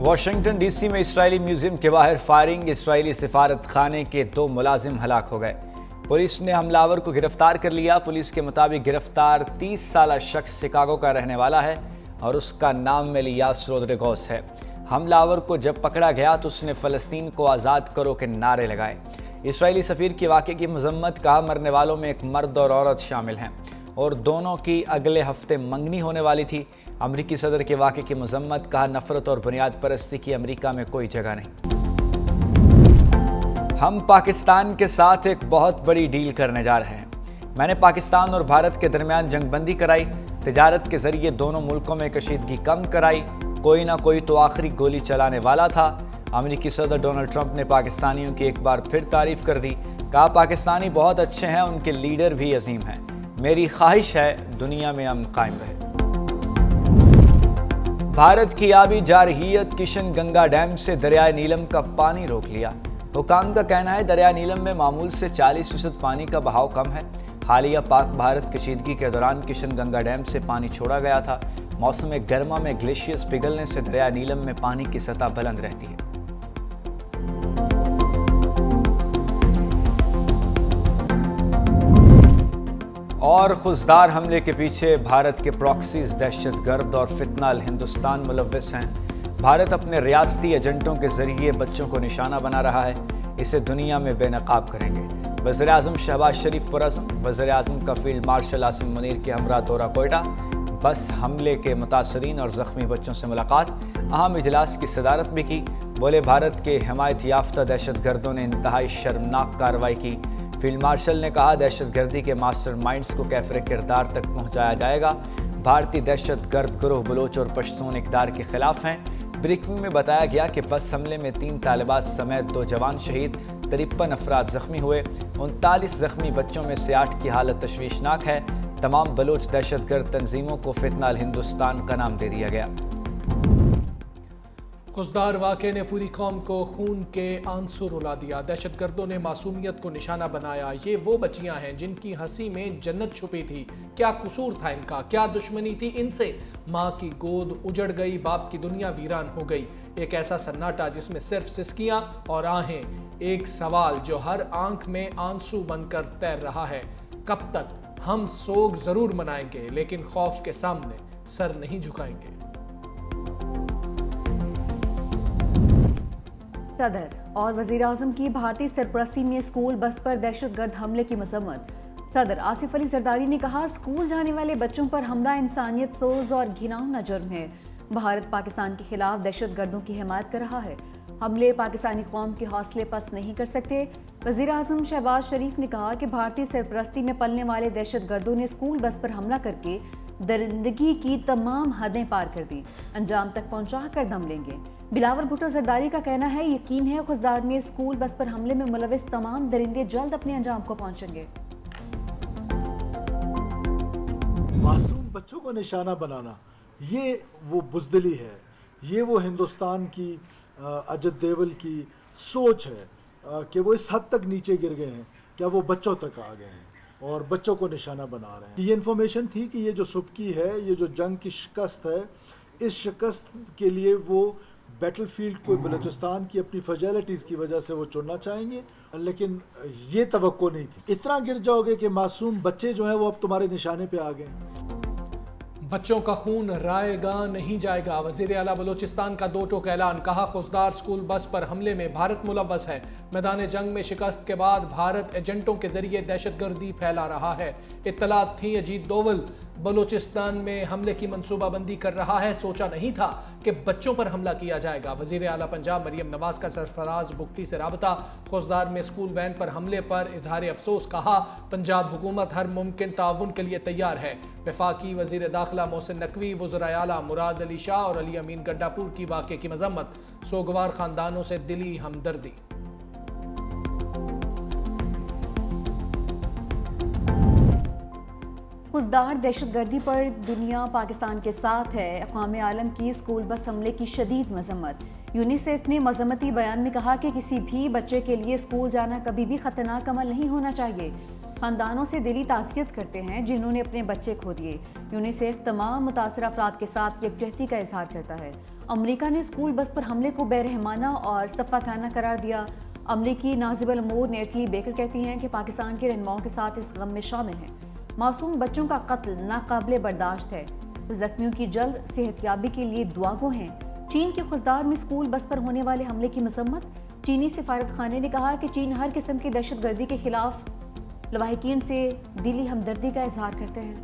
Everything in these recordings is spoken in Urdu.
واشنگٹن ڈی سی میں اسرائیلی میوزیم کے باہر فائرنگ، اسرائیلی سفارت خانے کے 2 ملازم ہلاک ہو گئے۔ پولیس نے حملہ آور کو گرفتار کر لیا۔ پولیس کے مطابق گرفتار 30 سالہ شخص شکاگو کا رہنے والا ہے اور اس کا نام میلیاس رودریگوس ہے۔ حملہ آور کو جب پکڑا گیا تو اس نے فلسطین کو آزاد کرو کے نعرے لگائے۔ اسرائیلی سفیر کی واقعے کی مذمت، کہا مرنے والوں میں ایک مرد اور عورت شامل ہیں اور دونوں کی اگلے ہفتے منگنی ہونے والی تھی۔ امریکی صدر کے واقعے کی مذمت، کہا نفرت اور بنیاد پرستی کی امریکہ میں کوئی جگہ نہیں۔ ہم پاکستان کے ساتھ ایک بہت بڑی ڈیل کرنے جا رہے ہیں۔ میں نے پاکستان اور بھارت کے درمیان جنگ بندی کرائی، تجارت کے ذریعے دونوں ملکوں میں کشیدگی کم کرائی، کوئی نہ کوئی تو آخری گولی چلانے والا تھا۔ امریکی صدر ڈونلڈ ٹرمپ نے پاکستانیوں کی ایک بار پھر تعریف کر دی، کہا پاکستانی بہت اچھے ہیں، ان کے لیڈر بھی عظیم ہیں، میری خواہش ہے دنیا میں امن قائم رہے۔ بھارت کی آبی جارحیت کشن گنگا ڈیم سے دریائے نیلم کا پانی روک لیا۔ حکام کا کہنا ہے دریائے نیلم میں معمول سے 40% پانی کا بہاؤ کم ہے۔ حالیہ پاک بھارت کشیدگی کے دوران کشن گنگا ڈیم سے پانی چھوڑا گیا تھا۔ موسم گرما میں گلیشیئرز پگھلنے سے دریائے نیلم میں پانی کی سطح بلند رہتی ہے۔ اور خضدار حملے کے پیچھے بھارت کے پراکسیز دہشت گرد اور فتنہ ہندوستان ملوث ہیں۔ بھارت اپنے ریاستی ایجنٹوں کے ذریعے بچوں کو نشانہ بنا رہا ہے، اسے دنیا میں بے نقاب کریں گے۔ وزیر اعظم شہباز شریف پرعزم، وزیر اعظم کا فیلڈ مارشل عاصم منیر کے ہمراہ دورہ کوئٹہ، بس حملے کے متاثرین اور زخمی بچوں سے ملاقات، اہم اجلاس کی صدارت بھی کی۔ بولے بھارت کے حمایت یافتہ دہشت گردوں نے انتہائی شرمناک کارروائی کی۔ فیلڈ مارشل نے کہا دہشت گردی کے ماسٹر مائنڈز کو کیفر کردار تک پہنچایا جائے گا۔ بھارتی دہشت گرد گروہ بلوچ اور پشتون اقدار کے خلاف ہیں۔ بریفنگ میں بتایا گیا کہ بس حملے میں 3 طالبات سمیت 2 جوان شہید، 53 افراد زخمی ہوئے۔ 39 زخمی بچوں میں سے 8 کی حالت تشویشناک ہے۔ تمام بلوچ دہشت گرد تنظیموں کو فتنہ الہندوستان کا نام دے دیا گیا۔ خضدار واقعے نے پوری قوم کو خون کے آنسو رلا دیا۔ دہشت گردوں نے معصومیت کو نشانہ بنایا۔ یہ وہ بچیاں ہیں جن کی ہنسی میں جنت چھپی تھی۔ کیا قصور تھا ان کا؟ کیا دشمنی تھی ان سے؟ ماں کی گود اجڑ گئی، باپ کی دنیا ویران ہو گئی۔ ایک ایسا سناٹا جس میں صرف سسکیاں اور آہیں۔ ایک سوال جو ہر آنکھ میں آنسو بن کر تیر رہا ہے، کب تک؟ ہم سوگ ضرور منائیں گے لیکن خوف کے سامنے سر نہیں جھکائیں گے۔ صدر اور وزیر اعظم کی بھارتی سرپرستی میں اسکول بس پر دہشت گرد حملے کی مذمت۔ صدر آصف علی زرداری نے کہا اسکول جانے والے بچوں پر حملہ انسانیت سوز اور گھناؤنا جرم ہے۔ بھارت پاکستان کے خلاف دہشت گردوں کی حمایت کر رہا ہے۔ حملے پاکستانی قوم کے حوصلے پست نہیں کر سکتے۔ وزیر اعظم شہباز شریف نے کہا کہ بھارتی سرپرستی میں پلنے والے دہشت گردوں نے اسکول بس پر حملہ کر کے درندگی کی تمام حدیں پار کر دی، انجام تک پہنچا کر دم لیں گے۔ بلاول بھٹو زرداری کا کہنا ہے یقین ہے خضدار میں اسکول بس پر حملے میں ملوث تمام درندے جلد اپنے انجام کو پہنچیں گے۔ معصوم بچوں کو نشانہ بنانا، یہ وہ بزدلی ہے، یہ وہ ہندوستان کی اجت دیول کی سوچ ہے کہ وہ اس حد تک نیچے گر گئے ہیں، کیا وہ بچوں تک آ گئے ہیں اور بچوں کو نشانہ بنا رہے ہیں۔ یہ انفارمیشن تھی کہ یہ جو سبکی ہے، یہ جو جنگ کی شکست ہے، اس شکست کے لیے وہ بیٹل فیلڈ کو بلوچستان کی اپنی فیجلٹیز کی وجہ سے وہ چننا چاہیں گے، لیکن یہ توقع نہیں تھی۔ اتنا گر جاؤ گے کہ معصوم بچے جو ہیں وہ اب تمہارے نشانے پہ آ گئے ہیں۔ بچوں کا خون رائے گاں نہیں جائے گا، وزیر اعلیٰ بلوچستان کا 2 ٹوک اعلان۔ کہا خضدار اسکول بس پر حملے میں بھارت ملوث ہے۔ میدان جنگ میں شکست کے بعد بھارت ایجنٹوں کے ذریعے دہشت گردی پھیلا رہا ہے۔ اطلاعات تھیں اجیت دوول بلوچستان میں حملے کی منصوبہ بندی کر رہا ہے، سوچا نہیں تھا کہ بچوں پر حملہ کیا جائے گا۔ وزیر اعلیٰ پنجاب مریم نواز کا سرفراز بگٹی سے رابطہ۔ خضدار میں اسکول وین پر حملے پر اظہار افسوس، کہا پنجاب حکومت ہر ممکن تعاون کے لیے تیار ہے۔ وفاقی وزیر داخلہ محسن نقوی، وزرائے اعلیٰ مراد علی شاہ اور علی امین گڈا پور کی واقعے کی مذمت، سوگوار خاندانوں سے دلی ہمدردی۔ خضدار دہشت گردی پر دنیا پاکستان کے ساتھ ہے، اقوام عالم کی اسکول بس حملے کی شدید مذمت۔ یونیسیف نے مذمتی بیان میں کہا کہ کسی بھی بچے کے لیے اسکول جانا کبھی بھی خطرناک عمل نہیں ہونا چاہیے۔ خاندانوں سے دلی تعزیت کرتے ہیں جنہوں نے اپنے بچے کھو دیے۔ یونیسیف تمام متاثرہ افراد کے ساتھ یکجہتی کا اظہار کرتا ہے۔ امریکہ نے اسکول بس پر حملے کو بے رحمانہ اور سفاکانہ قرار دیا۔ امریکی ناظم الامور نیٹلی بیکر کہتی ہیں کہ پاکستان کے رہنماؤں کے ساتھ اس غم میں شامل ہیں۔ معصوم بچوں کا قتل ناقابل برداشت ہے۔ زخمیوں کی جلد صحتیابی کے لیے دعا گو ہیں۔ چین کے خزدار میں اسکول بس پر ہونے والے حملے کی مذمت۔ چینی سفارت خانے نے کہا کہ چین ہر قسم کی دہشت گردی کے خلاف لواحقین سے دلی ہمدردی کا اظہار کرتے ہیں۔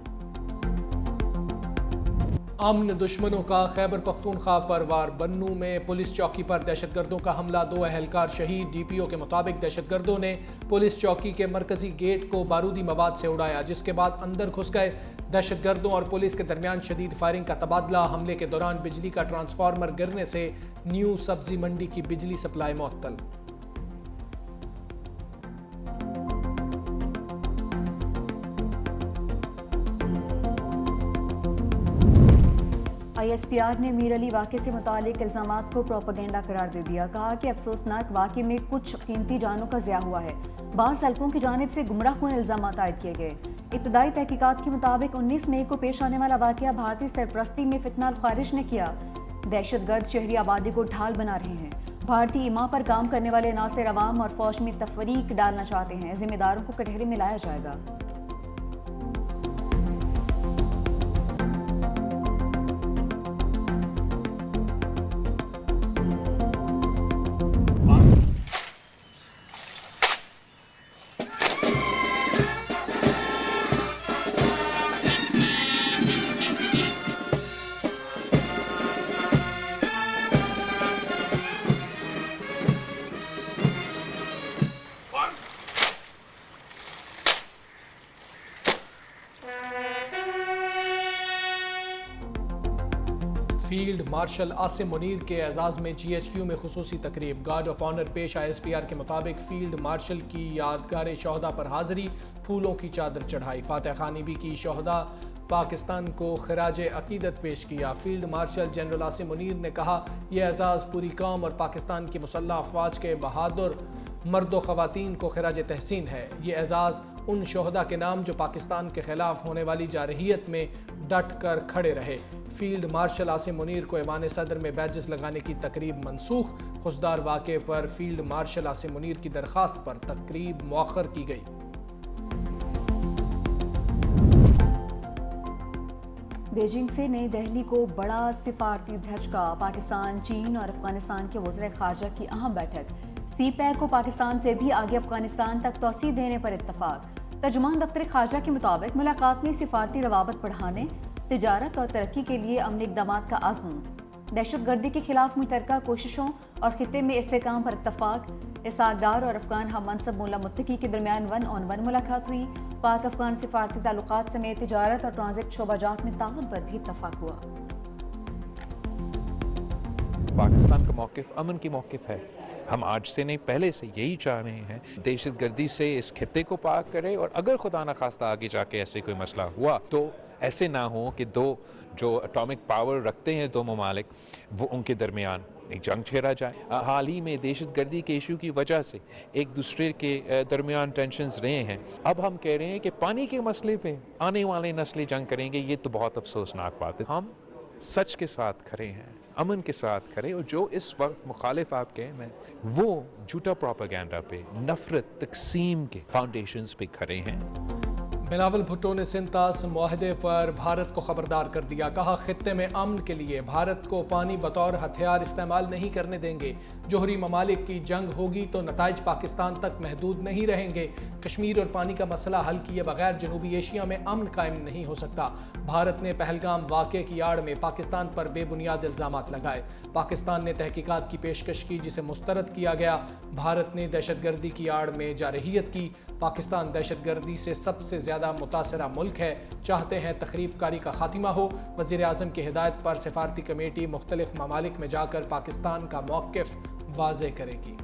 امن دشمنوں کا خیبر پختونخوا پر وار۔ بنوں میں پولیس چوکی پر دہشت گردوں کا حملہ، 2 اہلکار شہید۔ ڈی پی او کے مطابق دہشت گردوں نے پولیس چوکی کے مرکزی گیٹ کو بارودی مواد سے اڑایا، جس کے بعد اندر گھس گئے۔ دہشت گردوں اور پولیس کے درمیان شدید فائرنگ کا تبادلہ۔ حملے کے دوران بجلی کا ٹرانسفارمر گرنے سے نیو سبزی منڈی کی بجلی سپلائی معطل۔ آئی ایس پی آر نے میر علی واقعے سے متعلق الزامات کو پروپیگنڈا قرار دے دیا۔ کہا کہ افسوسناک واقعے میں کچھ قیمتی جانوں کا ضیاع ہوا ہے۔ بعض حلقوں کی جانب سے گمراہ کن الزامات عائد کیے گئے۔ ابتدائی تحقیقات کے مطابق 19 مئی کو پیش آنے والا واقعہ بھارتی سرپرستی میں فتنہ الخارج نے کیا۔ دہشت گرد شہری آبادی کو ڈھال بنا رہے ہیں۔ بھارتی ایما پر کام کرنے والے عناصر عوام اور فوج میں تفریق ڈالنا چاہتے ہیں۔ ذمہ داروں کو کٹہرے میں لایا جائے گا۔ فیلڈ مارشل عاصم منیر کے اعزاز میں جی ایچ کیو میں خصوصی تقریب۔ گارڈ آف آنر پیش۔ آئی ایس پی آر کے مطابق فیلڈ مارشل کی یادگار شہداء پر حاضری، پھولوں کی چادر چڑھائی۔ فاتح خانی بھی کی شہداء پاکستان کو خراج عقیدت پیش کیا۔ Field marshal general Asim Munir نے کہا یہ اعزاز پوری قوم اور پاکستان کی مسلح افواج کے بہادر مرد و خواتین کو خراج تحسین ہے۔ یہ اعزاز ان شہداء کے نام جو پاکستان کے خلاف ہونے والی جارحیت میں ڈٹ کر کھڑے رہے۔ فیلڈ مارشل عاصم منیر کو ایوان صدر میں بیجز لگانے کی تقریب منسوخ۔ خزدار واقعے پر فیلڈ مارشل عاصم منیر کی درخواست پر تقریب مؤخر کی گئی۔ بیجنگ سے نئی دہلی کو بڑا سفارتی دھچکا۔ پاکستان، چین اور افغانستان کے وزراء خارجہ کی اہم بیٹھک۔ سی پیک کو پاکستان سے بھی آگے افغانستان تک توسیع دینے پر اتفاق۔ ترجمان دفتر خارجہ کے مطابق ملاقات میں سفارتی روابط بڑھانے، تجارت اور ترقی کے لیے عملی اقدامات کا عزم۔ دہشت گردی کے خلاف مشترکہ کوششوں اور خطے میں استحکام پر اتفاق۔ اسحاق ڈار اور افغان ہم منصب ملا متقی کے درمیان 1-on-1 ملاقات ہوئی۔ پاک افغان سفارتی تعلقات سمیت تجارت اور ٹرانزٹ شعبہ جات میں تعاون پر بھی اتفاق ہوا۔ پاکستان کا موقف امن کی موقف ہے۔ ہم آج سے نہیں پہلے سے یہی چاہ رہے ہیں دہشت گردی سے اس خطے کو پاک کرے، اور اگر خدا نخواستہ آگے جا کے ایسے کوئی مسئلہ ہوا تو ایسے نہ ہو کہ دو جو اٹامک پاور رکھتے ہیں دو ممالک، وہ ان کے درمیان ایک جنگ چھیڑا جائے۔ حال ہی میں دہشت گردی کے ایشو کی وجہ سے ایک دوسرے کے درمیان ٹینشنز رہے ہیں۔ اب ہم کہہ رہے ہیں کہ پانی کے مسئلے پہ آنے والے نسلیں جنگ کریں گے، یہ تو بہت افسوسناک بات ہے۔ ہم سچ کے ساتھ کھڑے ہیں، امن کے ساتھ کھڑے، اور جو اس وقت مخالف آپ کہیں میں وہ جھوٹا پروپیگنڈا پہ، نفرت تقسیم کے فاؤنڈیشنز پہ کھڑے ہیں۔ بلاول بھٹو نے سنتاس معاہدے پر بھارت کو خبردار کر دیا۔ کہا خطے میں امن کے لیے بھارت کو پانی بطور ہتھیار استعمال نہیں کرنے دیں گے۔ جوہری ممالک کی جنگ ہوگی تو نتائج پاکستان تک محدود نہیں رہیں گے۔ کشمیر اور پانی کا مسئلہ حل کیے بغیر جنوبی ایشیا میں امن قائم نہیں ہو سکتا۔ بھارت نے پہلگام واقعے کی آڑ میں پاکستان پر بے بنیاد الزامات لگائے۔ پاکستان نے تحقیقات کی پیشکش کی جسے مسترد کیا گیا۔ بھارت نے دہشت گردی کی آڑ میں جارحیت کی۔ پاکستان دہشت گردی سے سب سے زیادہ متاثرہ ملک ہے، چاہتے ہیں تخریب کاری کا خاتمہ ہو۔ وزیر اعظم کی ہدایت پر سفارتی کمیٹی مختلف ممالک میں جا کر پاکستان کا موقف واضح کرے گی۔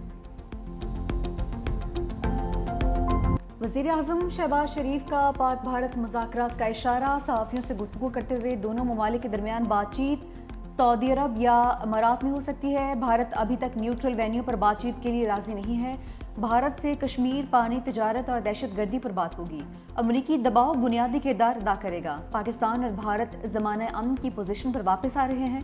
وزیر اعظم شہباز شریف کا پاک بھارت مذاکرات کا اشارہ۔ صحافیوں سے گفتگو کرتے ہوئے دونوں ممالک کے درمیان بات چیت سعودی عرب یا امارات میں ہو سکتی ہے۔ بھارت ابھی تک نیوٹرل وینیو پر بات چیت کے لیے راضی نہیں ہے۔ بھارت سے کشمیر، پانی، تجارت اور دہشت گردی پر بات ہوگی۔ امریکی دباؤ بنیادی کردار ادا کرے گا۔ پاکستان اور بھارت ضمانۂ امن کی پوزیشن پر واپس آ رہے ہیں۔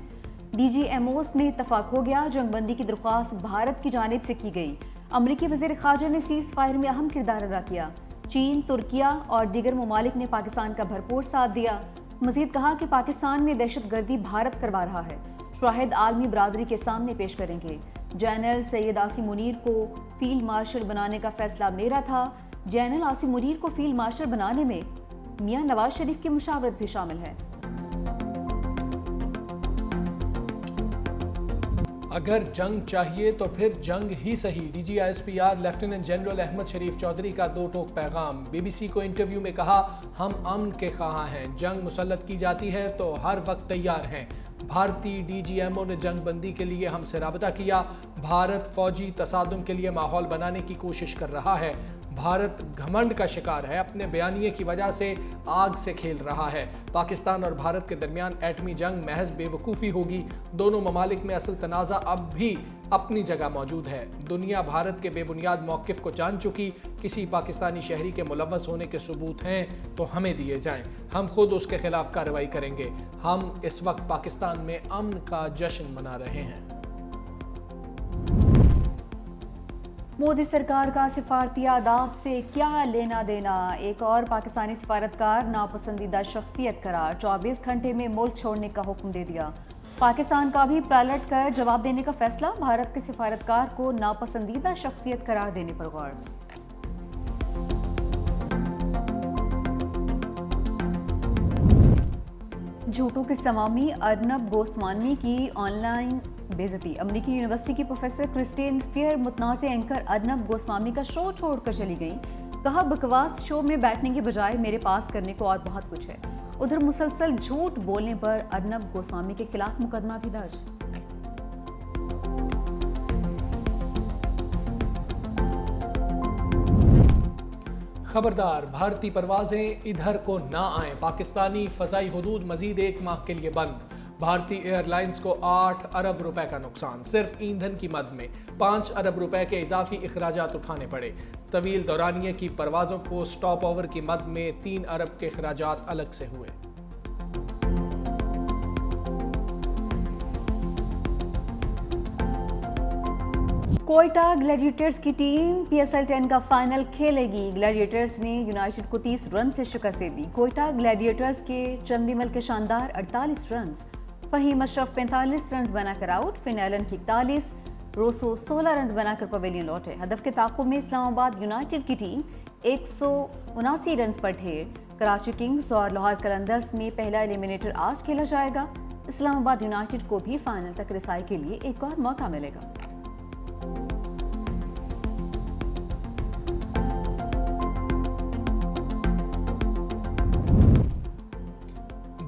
ڈی جی ایم اوز میں اتفاق ہو گیا۔ جنگ بندی کی درخواست بھارت کی جانب سے کی گئی۔ امریکی وزیر خارجہ نے سیز فائر میں اہم کردار ادا کیا۔ چین، ترکیہ اور دیگر ممالک نے پاکستان کا بھرپور ساتھ دیا۔ مزید کہا کہ پاکستان میں دہشت گردی بھارت کروا رہا ہے، شواہد عالمی برادری کے سامنے پیش کریں گے۔ جنرل سید عاصم منیر کو فیلڈ مارشل بنانے کا فیصلہ میرا تھا۔ جنرل عاصم منیر کو فیلڈ مارشل بنانے میں میاں نواز شریف کی مشاورت بھی شامل ہے۔ اگر جنگ چاہیے تو پھر جنگ ہی صحیح۔ D G S P R lieutenant general Ahmed Sharif Chaudhry کا دو ٹوک پیغام۔ بی بی سی کو انٹرویو میں کہا، ہم امن کے خواہاں ہیں، جنگ مسلط کی جاتی ہے تو ہر وقت تیار ہیں۔ بھارتی ڈی جی ایم او نے جنگ بندی کے لیے ہم سے رابطہ کیا۔ بھارت فوجی تصادم کے لیے ماحول بنانے کی کوشش کر رہا ہے۔ بھارت گھمنڈ کا شکار ہے، اپنے بیانیے کی وجہ سے آگ سے کھیل رہا ہے۔ پاکستان اور بھارت کے درمیان ایٹمی جنگ محض بے وقوفی ہوگی۔ دونوں ممالک میں اصل تنازع اب بھی اپنی جگہ موجود ہے۔ دنیا بھارت کے بے بنیاد موقف کو جان چکی۔ کسی پاکستانی شہری کے ملوث ہونے کے ثبوت ہیں تو ہمیں دیے جائیں، ہم خود اس کے خلاف کارروائی کریں گے۔ ہم اس وقت پاکستان میں امن کا جشن منا رہے ہیں۔ مودی سرکار کا سفارتی آداب سے کیا لینا دینا؟ ایک اور پاکستانی سفارتکار ناپسندیدہ شخصیت قرار، 24 گھنٹے میں ملک چھوڑنے کا حکم دے دیا۔ پاکستان کا بھی پلٹ کر جواب دینے کا فیصلہ، بھارت کے سفارتکار کو ناپسندیدہ شخصیت قرار دینے پر غور۔ جھوٹوں کے سوامی ارنب گوسوامی کی آن لائن بے عزتی۔ امریکی یونیورسٹی کی پروفیسر کرسٹین فیئر متنازع اینکر ارنب گوسوامی کا شو چھوڑ کر چلی گئیں۔ کہا، بکواس شو میں بیٹھنے کے بجائے میرے پاس کرنے کو اور بہت کچھ ہے۔ ادھر مسلسل جھوٹ بولنے پر ارنب گوسوامی کے خلاف مقدمہ بھی درج۔ خبردار، بھارتی پروازیں ادھر کو نہ آئیں۔ پاکستانی فضائی حدود مزید 1 ماہ کے لیے بند۔ بھارتی ایئر لائنز کو 8 ارب روپے کا نقصان، صرف ایندھن کی مد میں 5 ارب روپے کے اضافی اخراجات اٹھانے پڑے۔ طویل دورانیے کی پروازوں کو سٹاپ اوور کی مد میں 3 ارب کے اخراجات الگ سے ہوئے۔ کوئٹہ گلیڈیٹرز کی ٹیم پی ایس ایل 10 کا فائنل کھیلے گی۔ گلیڈیٹرز نے یونائیٹڈ کو 30 رن سے شکست دے دی۔ کوئٹہ گلیڈیٹرز کے چندیمل کے شاندار 48 رنز، فہیم اشرف 45 رنز بنا کر آؤٹ، فن ایلن کی 41، روسو 16 رنز بنا کر پویلین لوٹے۔ ہدف کے تعاقب میں اسلام آباد یونائیٹڈ کی ٹیم 179 رنز پر ڈھیر۔ کراچی کنگز اور لاہور قلندرز میں پہلا ایلیمنیٹر آج کھیلا جائے گا۔ اسلام آباد یونائیٹڈ کو بھی فائنل تک رسائی کے لیے ایک اور موقع ملے گا۔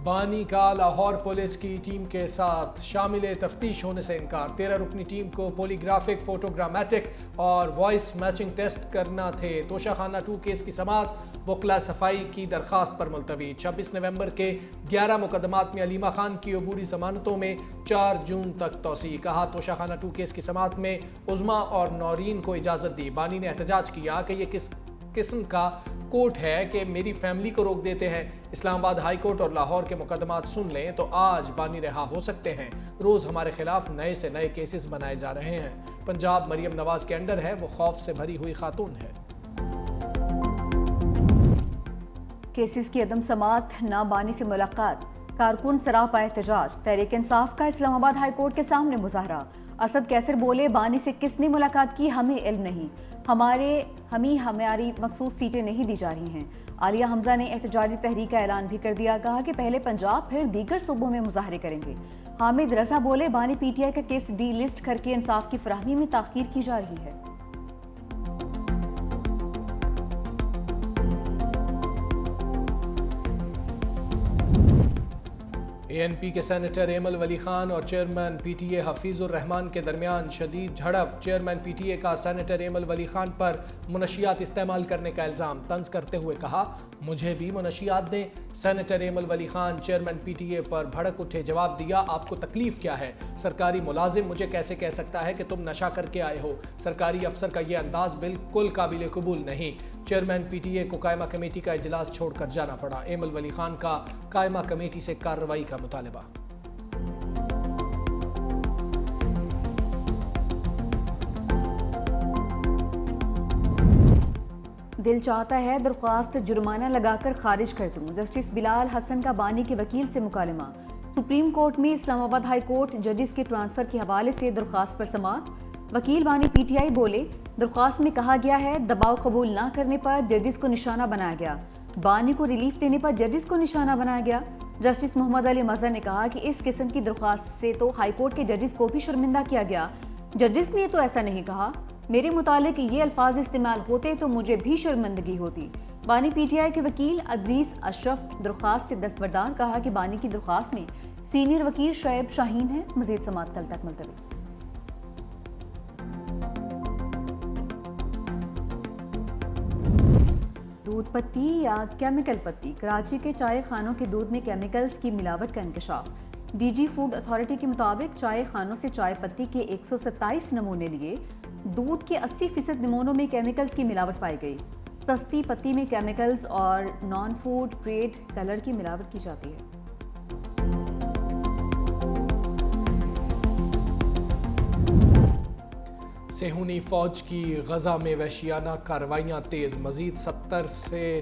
بانی کا لاہور پولیس کی ٹیم کے ساتھ شامل تفتیش ہونے سے انکار۔ 13 رکنی ٹیم کو پولی گرافک، فوٹوگرامیٹک اور وائس میچنگ ٹیسٹ کرنا تھے۔ توشہ خانہ 2 کیس کی سماعت وکلا صفائی کی درخواست پر ملتوی۔ 26 نومبر کے 11 مقدمات میں علیمہ خان کی عبوری ضمانتوں میں 4 جون تک توسیع۔ کہا، توشہ خانہ 2 کیس کی سماعت میں عظمیٰ اور نورین کو اجازت دی۔ بانی نے احتجاج کیا کہ یہ کس قسم کا کورٹ ہے کہ میری فیملی کو روک دیتے ہیں۔ اسلام آباد ہائی کورٹ اور لاہور کے مقدمات سن لیں تو آج بانی رہا ہو سکتے ہیں۔ روز ہمارے خلاف نئے سے نئے کیسز بنائے جا رہے ہیں۔ پنجاب مریم نواز کے انڈر ہے، وہ خوف سے بھری ہوئی خاتون ہے۔ کیسز کی عدم سماعت، نہ بانی سے ملاقات، کارکن سراپا احتجاج، تحریک انصاف کا اسلام آباد ہائی کورٹ کے سامنے مظاہرہ۔ اسد کیسر بولے، بانی سے کس نے ملاقات کی ہمیں علم نہیں، ہماری مخصوص سیٹیں نہیں دی جا رہی ہیں۔ عالیہ حمزہ نے احتجاجی تحریک کا اعلان بھی کر دیا۔ کہا کہ پہلے پنجاب پھر دیگر صوبوں میں مظاہرے کریں گے۔ حامد رضا بولے، بانی پی ٹی آئی کا کیس ڈی لسٹ کر کے انصاف کی فراہمی میں تاخیر کی جا رہی ہے۔ ANP کے سینیٹر ایمل ولی خان اور چیئرمین PTA حفیظ الرحمان کے درمیان شدید جھڑپ، چیئرمین PTA کا سینیٹر ایمل ولی خان پر منشیات استعمال کرنے کا الزام طنز کرتے ہوئے کہا مجھے بھی منشیات دیں۔ سینیٹر ایمل ولی خان چیئرمین PTA پر بھڑک اٹھے، جواب دیا آپ کو تکلیف کیا ہے؟ سرکاری ملازم مجھے کیسے کہہ سکتا ہے کہ تم نشہ کر کے آئے ہو؟ سرکاری افسر کا یہ انداز بالکل قابل قبول نہیں۔ چیئرمین PTA کو قائمہ کمیٹی کا اجلاس چھوڑ کر جانا پڑا۔ ایمل ولی خان کا قائمہ کمیٹی سے کارروائی کا مطالبہ۔ دل چاہتا ہے درخواست جرمانہ لگا کر خارج کر دوں، جسٹس بلال حسن کا بانی کے وکیل سے مکالمہ۔ سپریم کورٹ میں اسلام آباد ہائی کورٹ ججز کے ٹرانسفر کے حوالے سے درخواست پر سماعت۔ وکیل بانی PTI بولے درخواست میں کہا گیا ہے دباؤ قبول نہ کرنے پر ججز کو نشانہ بنایا گیا، بانی کو ریلیف دینے پر ججز کو نشانہ بنایا گیا۔ جسٹس محمد علی مظہر نے کہا کہ اس قسم کی درخواست سے تو ہائی کورٹ کے ججز کو بھی شرمندہ کیا گیا، ججز نے تو ایسا نہیں کہا، میرے متعلق یہ الفاظ استعمال ہوتے تو مجھے بھی شرمندگی ہوتی۔ بانی PTI کے وکیل ادریس اشرف درخواست سے دستبردار، کہا کہ بانی کی درخواست میں سینئر وکیل شعیب شاہین ہے۔ مزید سماعت کل تک ملتوی۔ دودھ پتی یا کیمیکل پتی، کراچی کے چائے خانوں کے دودھ میں کیمیکلز کی ملاوٹ کا انکشاف۔ DG فوڈ اتھارٹی کے مطابق چائے خانوں سے چائے پتی کے 127 نمونے لیے، دودھ کے 80% نمونوں میں کیمیکلز کی ملاوٹ پائی گئی۔ سستی پتی میں کیمیکلز اور نان فوڈ گریڈ کلر کی ملاوٹ کی جاتی ہے۔ صہیونی فوج کی غزہ میں وحشیانہ کارروائیاں تیز، مزید 70 سے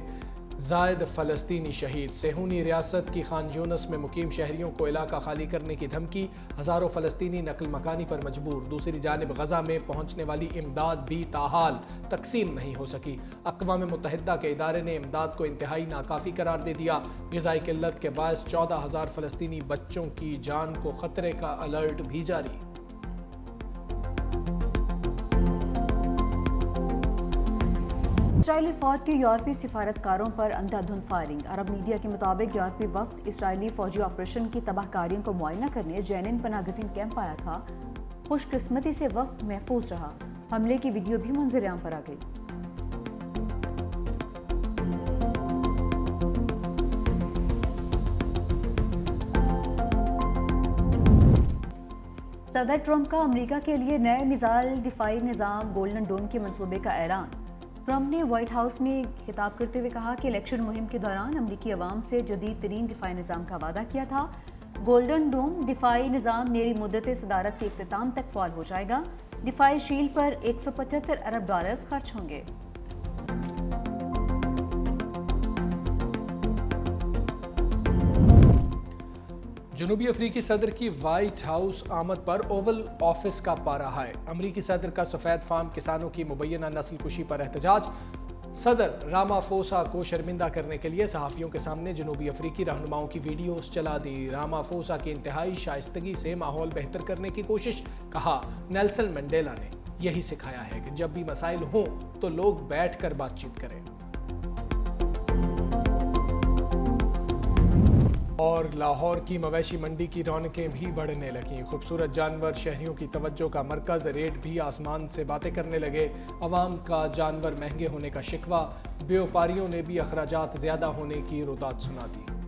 زائد فلسطینی شہید۔ صہیونی ریاست کی خان یونس میں مقیم شہریوں کو علاقہ خالی کرنے کی دھمکی، ہزاروں فلسطینی نقل مکانی پر مجبور۔ دوسری جانب غزہ میں پہنچنے والی امداد بھی تاحال تقسیم نہیں ہو سکی۔ اقوام متحدہ کے ادارے نے امداد کو انتہائی ناکافی قرار دے دیا۔ غذائی قلت کے باعث 14,000 فلسطینی بچوں کی جان کو خطرے کا الرٹ بھی جاری۔ اسرائیلی فوج کے یورپی سفارتکاروں پر اندھا دھند فائرنگ۔ عرب میڈیا کے مطابق یورپی وفد اسرائیلی فوجی آپریشن کی تباہ کاریوں کو معائنہ کرنے جینن پناہ گزین کیمپ آیا تھا۔ خوش قسمتی سے وفد محفوظ رہا۔ حملے کی ویڈیو بھی منظر عام پر آ گئی۔ صدر ٹرمپ کا امریکہ کے لیے نئے میزائل دفاعی نظام گولڈن ڈوم کے منصوبے کا اعلان۔ ٹرمپ نے وائٹ ہاؤس میں خطاب کرتے ہوئے کہا کہ الیکشن مہم کے دوران امریکی عوام سے جدید ترین دفاعی نظام کا وعدہ کیا تھا۔ گولڈن ڈوم دفاعی نظام میری مدت صدارت کے اختتام تک فعال ہو جائے گا۔ دفاعی شیلڈ پر $175 ارب خرچ ہوں گے۔ جنوبی افریقی صدر کی وائٹ ہاؤس آمد پر اوول آفس کا پارا ہائے۔ امریکی صدر کا سفید فام کسانوں کی مبینہ نسل کشی پر احتجاج۔ صدر رامافوسا کو شرمندہ کرنے کے لیے صحافیوں کے سامنے جنوبی افریقی رہنماؤں کی ویڈیوز چلا دی۔ رامافوسا کی انتہائی شائستگی سے ماحول بہتر کرنے کی کوشش، کہا نیلسن منڈیلا نے یہی سکھایا ہے کہ جب بھی مسائل ہوں تو لوگ بیٹھ کر بات چیت کریں۔ اور لاہور کی مویشی منڈی کی رونقیں بھی بڑھنے لگیں۔ خوبصورت جانور شہریوں کی توجہ کا مرکز، ریٹ بھی آسمان سے باتیں کرنے لگے۔ عوام کا جانور مہنگے ہونے کا شکوہ، بیوپاریوں نے بھی اخراجات زیادہ ہونے کی ردات سنا دی۔